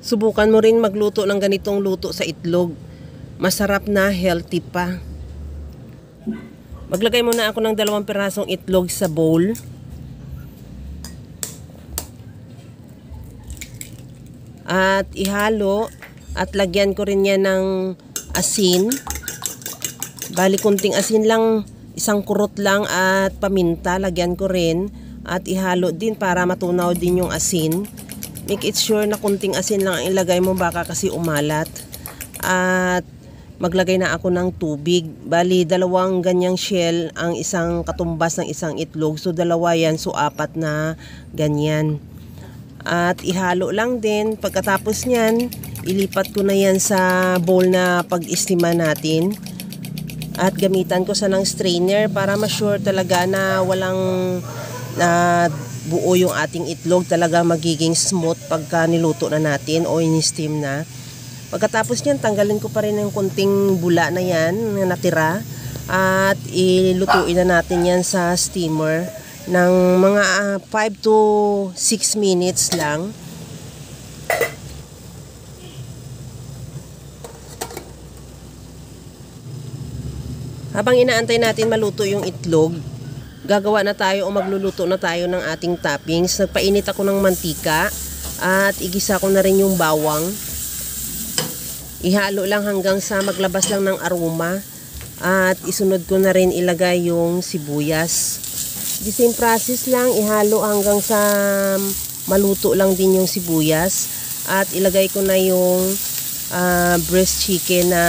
Subukan mo rin magluto ng ganitong luto sa itlog. Masarap na, healthy pa. Maglagay muna ako ng 2 pirasong itlog sa bowl. At ihalo at lagyan ko rin yan ng asin. Bali kunting asin lang, 1 kurot lang at paminta lagyan ko rin. At ihalo din para matunaw din yung asin. Make it sure na kunting asin lang ang ilagay mo, baka kasi umalat. At maglagay na ako ng tubig. Bali 2 ganyang shell ang isang katumbas ng isang itlog. So 2 yan, so 4 na ganyan. At ihalo lang din. Pagkatapos nyan, ilipat ko na yan sa bowl na pag-istima natin. At gamitan ko sa ng strainer para ma-sure talaga na walang buo yung ating itlog. Talaga magiging smooth pagka niluto na natin o in-steam na. Pagkatapos nyan, tanggalin ko pa rin yung kunting bula na yan na natira. At ilutuin na natin yan sa steamer ng mga 5 to 6 minutes lang. Habang inaantay natin maluto yung itlog, gagawa na tayo o magluluto na tayo ng ating toppings. Nagpainit ako ng mantika at igisa ko na rin yung bawang. Ihalo lang hanggang sa maglabas lang ng aroma at isunod ko na rin ilagay yung sibuyas. The same process lang, ihalo hanggang sa maluto lang din yung sibuyas at ilagay ko na yung breast chicken na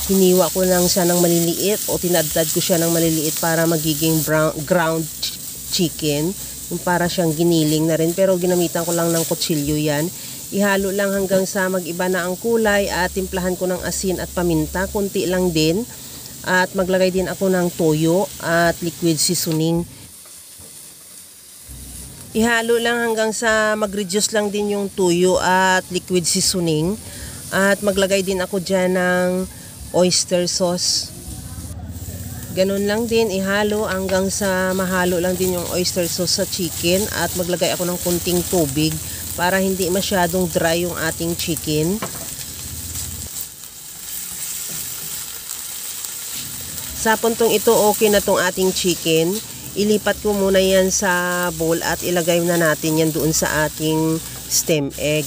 hiniwa ko lang siya ng maliliit o tinadtad ko siya ng maliliit para magiging ground chicken, yung para siyang giniling na rin, pero ginamitan ko lang ng kutsilyo yan. Ihalo lang hanggang sa mag-iba na ang kulay at timplahan ko ng asin at paminta, kunti lang din, at maglagay din ako ng toyo at liquid seasoning. Ihalo lang hanggang sa mag-reduce lang din yung toyo at liquid seasoning. At maglagay din ako dyan ng oyster sauce. Ganun lang din, ihalo hanggang sa mahalo lang din yung oyster sauce sa chicken. At maglagay ako ng kunting tubig para hindi masyadong dry yung ating chicken. Sa puntong ito, okay na tong ating chicken. Ilipat ko muna yan sa bowl at ilagay na natin yan doon sa ating stem egg.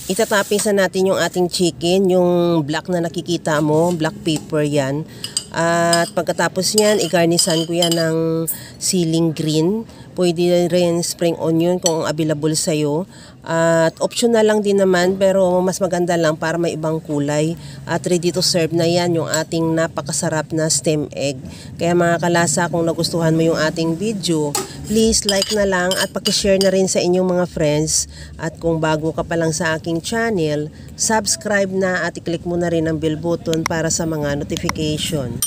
Itatoppings na natin yung ating chicken, yung black na nakikita mo, black pepper yan. At pagkatapos yan, i-garnissan ko yan ng ceiling green. Pwede rin spring onion kung available sa'yo. At optional lang din naman, pero mas maganda lang para may ibang kulay. At ready to serve na yan yung ating napakasarap na stem egg. Kaya mga kalasa, kung nagustuhan mo yung ating video, please like na lang at pakishare na rin sa inyong mga friends. At kung bago ka pa lang sa aking channel, subscribe na at i-click mo na rin ang bell button para sa mga notification.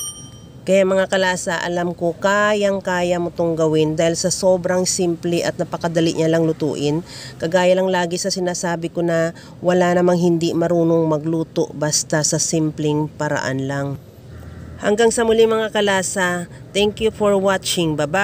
Kaya mga kalasa, alam ko kayang-kaya mo itong gawin dahil sa sobrang simple at napakadali niya lang lutuin. Kagaya lang lagi sa sinasabi ko na wala namang hindi marunong magluto basta sa simpleng paraan lang. Hanggang sa muli mga kalasa, thank you for watching. Bye-bye!